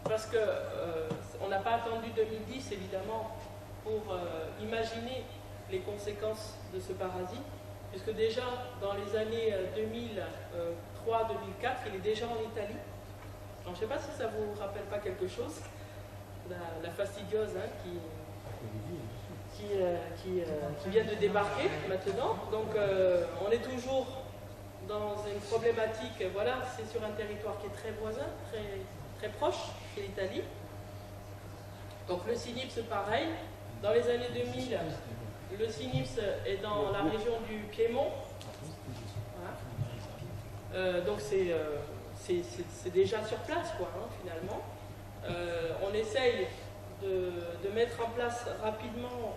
parce que on n'a pas attendu 2010 évidemment pour imaginer les conséquences de ce parasite, puisque déjà dans les années 2003-2004, il est déjà en Italie. Alors, je ne sais pas si ça vous rappelle pas quelque chose, la fastidiose hein, qui vient de débarquer maintenant. Donc on est toujours dans une problématique, voilà, c'est sur un territoire qui est très voisin, très proche, c'est l'Italie. Donc le Cynips, pareil, dans les années 2000, le Cynips est dans la région du Piémont. Voilà. Donc c'est déjà sur place, quoi, hein, finalement. On essaye de mettre en place rapidement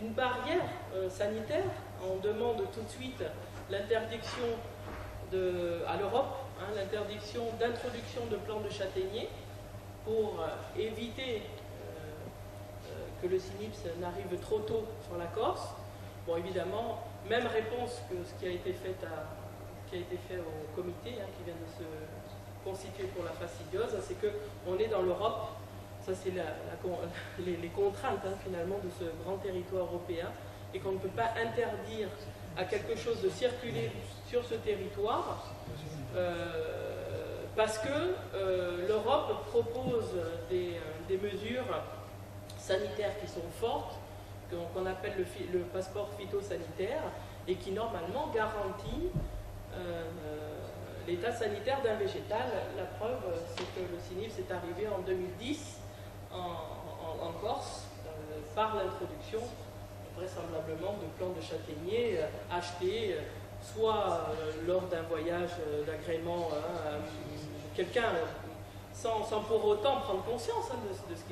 une barrière sanitaire. On demande tout de suite l'interdiction à l'Europe, hein, l'interdiction d'introduction de plants de châtaigniers pour éviter que le Cynips n'arrive trop tôt sur la Corse. Bon, évidemment, même réponse que ce qui a été fait au comité hein, qui vient de se constituer pour la fastidiose, c'est qu'on est dans l'Europe, ça c'est les contraintes hein, finalement de ce grand territoire européen, et qu'on ne peut pas interdire à quelque chose de circuler sur ce territoire parce que l'Europe propose des mesures sanitaires qui sont fortes, qu'on appelle le passeport phytosanitaire, et qui normalement garantit l'état sanitaire d'un végétal. La preuve, c'est que le Cynips est arrivé en 2010 en Corse par l'introduction vraisemblablement de plants de châtaigniers achetés soit lors d'un voyage d'agrément, quelqu'un sans pour autant prendre conscience hein, de ce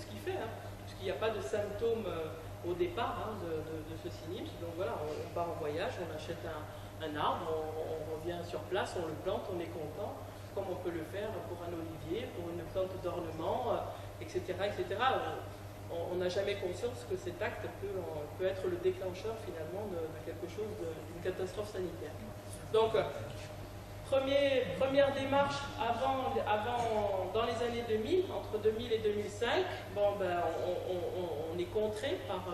qu'il fait, hein, puisqu'il n'y a pas de symptômes au départ hein, de ce Cynips. Donc voilà, on part en voyage, on achète un arbre, on revient sur place, on le plante, on est content, comme on peut le faire pour un olivier, pour une plante d'ornement, etc., etc. On n'a jamais conscience que cet acte peut être le déclencheur finalement de quelque chose, d'une catastrophe sanitaire. Donc, première démarche dans les années 2000, entre 2000 et 2005, bon, ben, on est contré par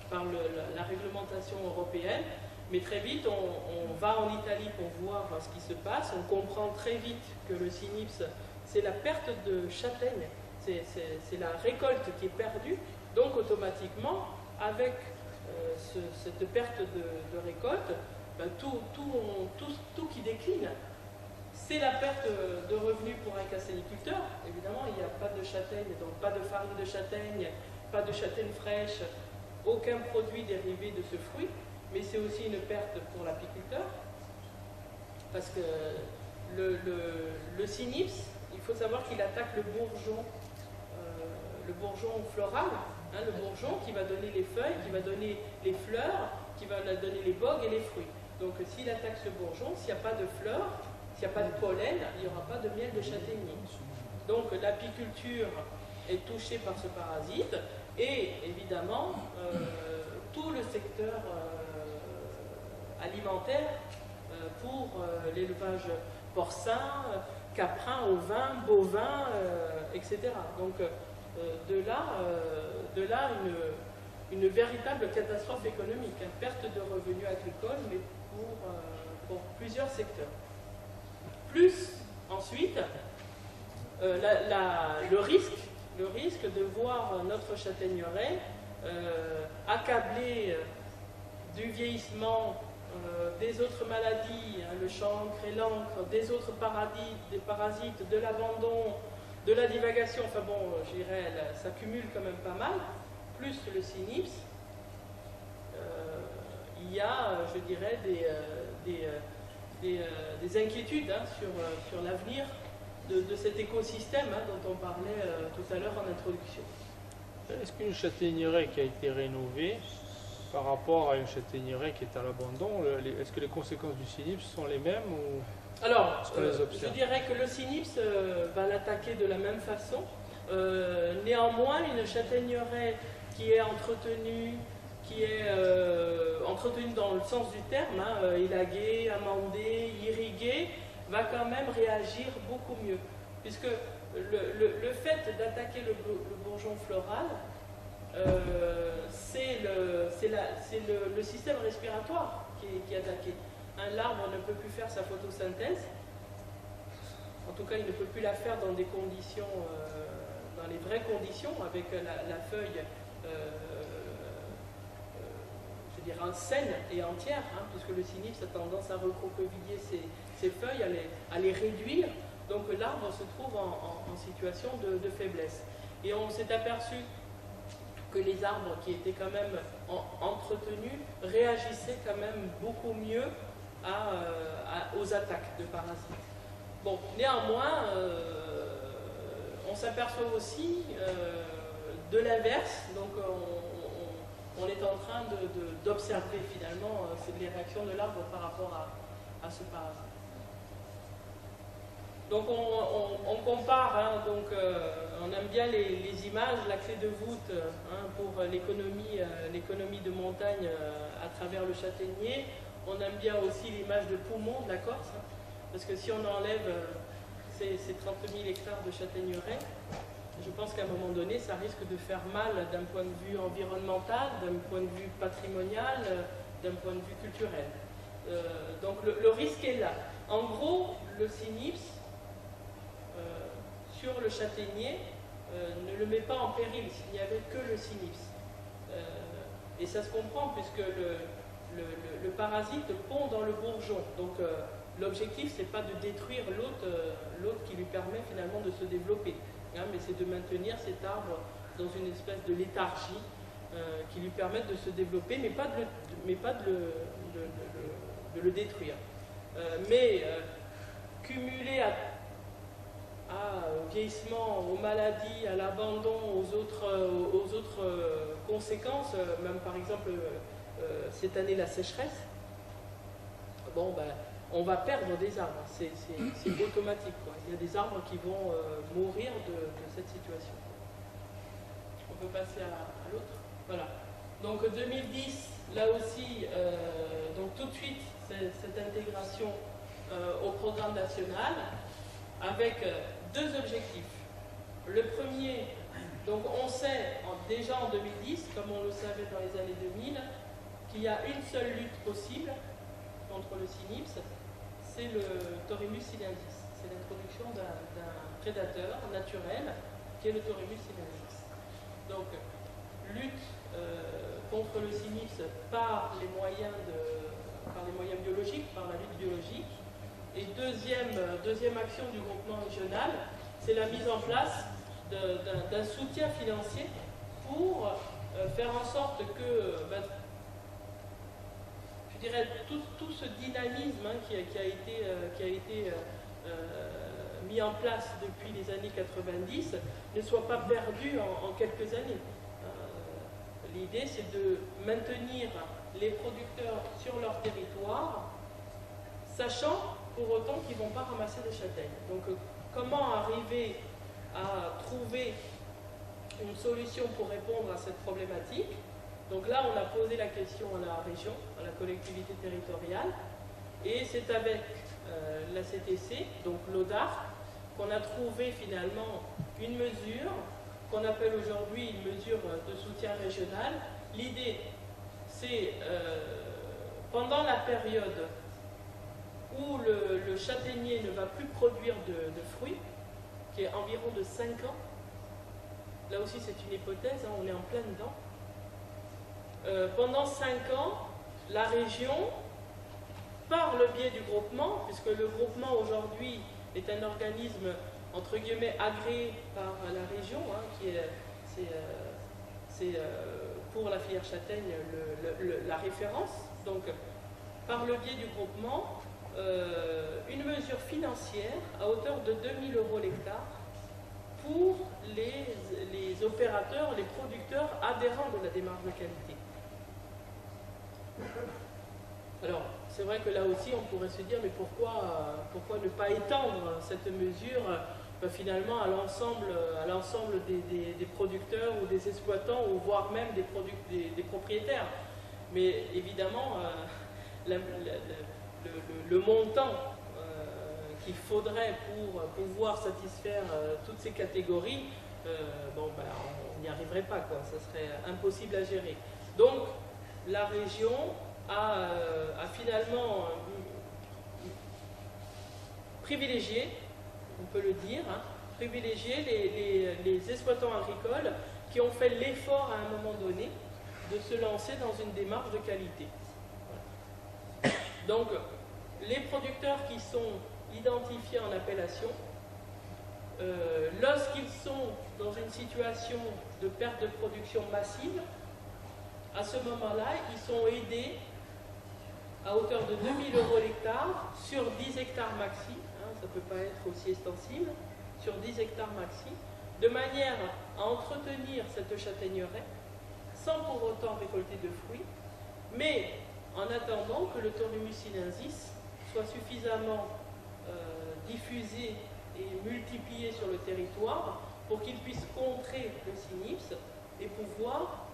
la réglementation européenne, mais très vite on va en Italie pour voir ce qui se passe, on comprend très vite que le Cynips, c'est la perte de châtaignes. C'est la récolte qui est perdue, donc automatiquement, avec cette perte de récolte, ben, tout qui décline. C'est la perte de revenus pour un cassiniculteur. Évidemment, il n'y a pas de châtaigne, donc pas de farine de châtaigne, pas de châtaigne fraîche, aucun produit dérivé de ce fruit, mais c'est aussi une perte pour l'apiculteur, parce que le Cynips, il faut savoir qu'il attaque le bourgeon floral, hein, le bourgeon qui va donner les feuilles, qui va donner les fleurs, qui va donner les bogues et les fruits. Donc s'il attaque ce bourgeon, s'il n'y a pas de fleurs, s'il n'y a pas de pollen, il n'y aura pas de miel de châtaignier. Donc l'apiculture est touchée par ce parasite, et évidemment tout le secteur alimentaire pour l'élevage porcin, caprin, ovin, bovin, etc. Donc de là une véritable catastrophe économique, une perte de revenus agricoles, mais pour plusieurs secteurs. Plus ensuite, le risque de voir notre châtaigneraie accablée du vieillissement, des autres maladies, hein, le chancre et l'encre, des autres parasites, de l'abandon, de la divagation, enfin bon, je dirais, ça cumule quand même pas mal, plus le Cynips, il y a, je dirais, des inquiétudes hein, sur l'avenir de cet écosystème hein, dont on parlait tout à l'heure en introduction. Est-ce qu'une châtaigneraie qui a été rénovée par rapport à une châtaigneraie qui est à l'abandon, est-ce que les conséquences du Cynips sont les mêmes ou Alors, je dirais que le Cynips va l'attaquer de la même façon. Néanmoins, une châtaigneraie qui est entretenue dans le sens du terme, hein, élaguée, amendée, irriguée, va quand même réagir beaucoup mieux. puisque le fait d'attaquer le bourgeon floral, c'est le système respiratoire qui est attaqué. L'arbre ne peut plus faire sa photosynthèse, en tout cas il ne peut plus la faire dans des conditions, dans les vraies conditions, avec la feuille, je dirais, saine et entière, hein, puisque le cynips a tendance à recroqueviller ses feuilles, à les réduire. Donc l'arbre se trouve en situation de faiblesse. Et on s'est aperçu que les arbres qui étaient quand même entretenus réagissaient quand même beaucoup mieux aux attaques de parasites. Bon, néanmoins, on s'aperçoit aussi de l'inverse, donc on est en train d'observer finalement les réactions de l'arbre par rapport à ce parasite. Donc on compare, hein, donc, on aime bien les images, la clé de voûte hein, pour l'économie de montagne à travers le châtaignier. On aime bien aussi l'image de poumon de la Corse, hein, parce que si on enlève ces 30 000 hectares de châtaigneraies, je pense qu'à un moment donné, ça risque de faire mal d'un point de vue environnemental, d'un point de vue patrimonial, d'un point de vue culturel. Donc le risque est là. En gros, le cynips, sur le châtaignier, ne le met pas en péril s'il n'y avait que le cynips. Et ça se comprend puisque le parasite pond dans le bourgeon. Donc l'objectif, c'est pas de détruire l'autre qui lui permet finalement de se développer, hein, mais c'est de maintenir cet arbre dans une espèce de léthargie qui lui permette de se développer, mais pas de le détruire. Cumulé au vieillissement, aux maladies, à l'abandon, aux autres conséquences, même par exemple cette année la sécheresse, bon, ben, on va perdre des arbres, c'est automatique, quoi. Il y a des arbres qui vont mourir de cette situation. On peut passer à l'autre. Voilà. Donc 2010, là aussi, donc tout de suite cette intégration au programme national avec deux objectifs. Le premier, donc on sait déjà en 2010, comme on le savait dans les années 2000, qu'il y a une seule lutte possible contre le cynips, c'est le Thorimus ciliandris. C'est l'introduction d'un prédateur naturel qui est le Thorimus ciliandris. Donc, lutte contre le cynips par les moyens biologiques, par la lutte biologique. Et deuxième action du groupement régional, c'est la mise en place d'un soutien financier pour faire en sorte que, je dirais, tout ce dynamisme hein, qui a été mis en place depuis les années 90 ne soit pas perdu en quelques années. L'idée, c'est de maintenir les producteurs sur leur territoire, sachant pour autant qu'ils ne vont pas ramasser de châtaignes. Donc, comment arriver à trouver une solution pour répondre à cette problématique? Donc là, on a posé la question à la région, à la collectivité territoriale, et c'est avec la CTC, donc l'ODARC, qu'on a trouvé finalement une mesure qu'on appelle aujourd'hui une mesure de soutien régional. L'idée, c'est pendant la période où le châtaignier ne va plus produire de fruits, qui est environ de 5 ans, là aussi c'est une hypothèse, hein, on est en plein dedans. Pendant 5 ans, la région, par le biais du groupement, puisque le groupement aujourd'hui est un organisme entre guillemets agréé par la région, hein, c'est pour la filière châtaigne la référence, donc par le biais du groupement, une mesure financière à hauteur de 2 000 € l'hectare pour les opérateurs, les producteurs adhérents de la démarche de qualité. Alors, c'est vrai que là aussi, on pourrait se dire, mais pourquoi ne pas étendre cette mesure finalement à l'ensemble des producteurs ou des exploitants, ou voire même des propriétaires. Mais évidemment, le montant qu'il faudrait pour pouvoir satisfaire toutes ces catégories, on n'y arriverait pas, quoi. Ça serait impossible à gérer. Donc, la région a finalement privilégié, on peut le dire, privilégié les exploitants agricoles qui ont fait l'effort à un moment donné de se lancer dans une démarche de qualité. Donc, les producteurs qui sont identifiés en appellation, lorsqu'ils sont dans une situation de perte de production massive, à ce moment-là, ils sont aidés à hauteur de 2 000 € l'hectare sur 10 hectares maxi, ça ne peut pas être aussi extensible, sur 10 hectares maxi, de manière à entretenir cette châtaigneraie sans pour autant récolter de fruits, mais en attendant que le Torumus sinensis soit suffisamment diffusé et multiplié sur le territoire pour qu'il puisse contrer le cynips et pouvoir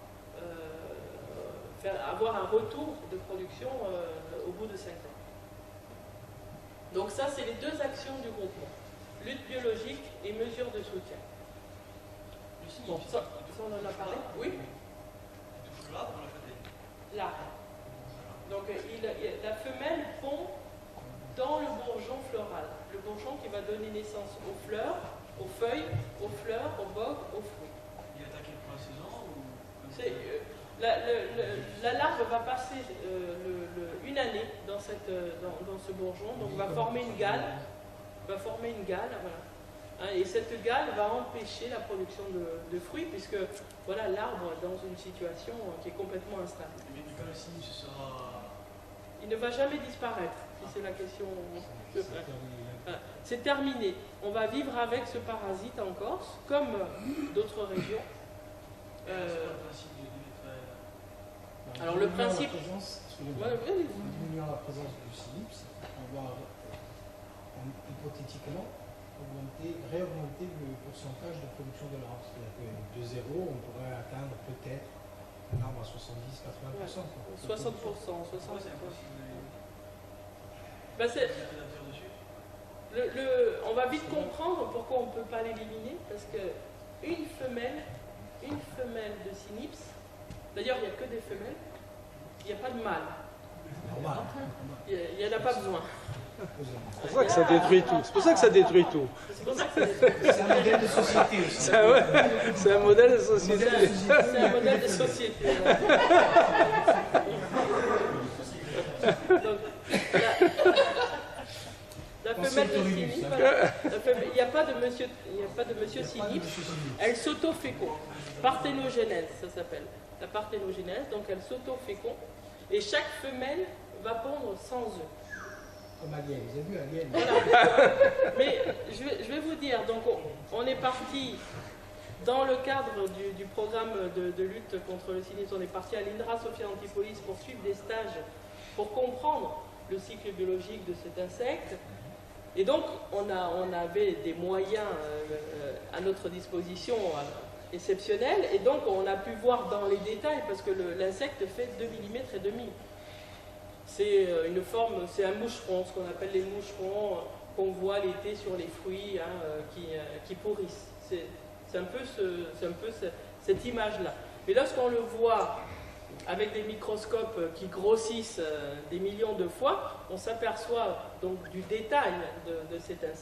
avoir un retour de production au bout de 5 ans. Donc ça, c'est les deux actions du groupement. Lutte biologique et mesures de soutien. Bon, ça on en a parlé. Oui. Là. Donc la femelle pond dans le bourgeon floral. Le bourgeon qui va donner naissance aux fleurs, aux feuilles, aux fleurs, aux bogues, aux fruits. Il est attaqué pour la saison ou... La larve va passer une année dans ce bourgeon, donc va former une gale. Voilà. Et cette gale va empêcher la production de fruits, puisque voilà, l'arbre est dans une situation qui est complètement instable. Mais du coup, le cynips sera... Il ne va jamais disparaître, si c'est la question. C'est terminé. On va vivre avec ce parasite en Corse, comme d'autres régions. Alors le principe... En diminuant la présence du cynips, on va hypothétiquement réaugmenter le pourcentage de production de l'arbre. C'est-à-dire que de 0, on pourrait atteindre peut-être un arbre à 70-80%. 60%. On va vite comprendre pourquoi on ne peut pas l'éliminer, parce qu'une femelle de cynips, d'ailleurs il n'y a que des femelles, il n'y a pas de mâle. Normal. Il n'y en a pas besoin. C'est pour ça que ça détruit tout. C'est pour ça que ça détruit tout. C'est un modèle de société aussi. C'est un modèle de société. C'est un modèle de société. Donc, la femelle de cynips, il n'y a pas de monsieur cynips, elle s'auto-féconde. Parthénogénèse, ça s'appelle. La parthénogénèse, donc elle s'auto-féconde. Et chaque femelle va pondre sans œufs. Comme Alien, vous avez vu Alien? Voilà. Mais je vais vous dire, donc on est parti dans le cadre du programme de lutte contre le cynisme, on est parti à l'INRA Sophia Antipolis pour suivre des stages pour comprendre le cycle biologique de cet insecte. Et donc on avait des moyens à notre disposition exceptionnels, et donc on a pu voir dans les détails, parce que l'insecte fait 2 mm et demi. C'est une forme, c'est un moucheron, ce qu'on appelle les moucherons qu'on voit l'été sur les fruits qui pourrissent. C'est un peu cette image-là. Mais lorsqu'on le voit avec des microscopes qui grossissent des millions de fois, on s'aperçoit donc du détail de cet insecte.